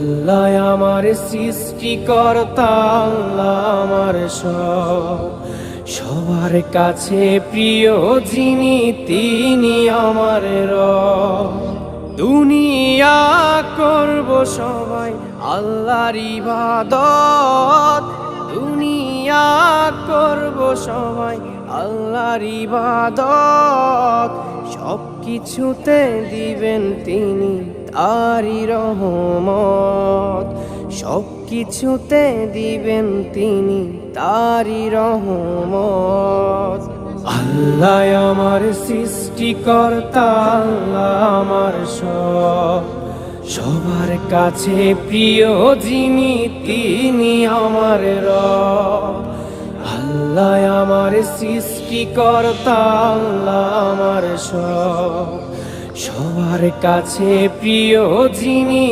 আল্লাহ আমার সৃষ্টিকর্তা, আল্লাহ আমার সবার কাছে প্রিয় যিনি তিনি আমার রব। দুনিয়া করব সবাই আল্লাহর ইবাদত, দুনিয়া করব সবাই আল্লাহর ইবাদত। সব কিছুতে দিবেন তিনি তারই রহমত, সব কিছুতে দিবেন তিনি তারই রহমত। আল্লাহ আমার সৃষ্টিকর্তা, আল্লাহ আমার সবার কাছে প্রিয় যিনি তিনি আমার রব। আল্লাহ আমার সৃষ্টিকর্তা, আল্লাহ আমার সবার কাছে প্রিয় যিনি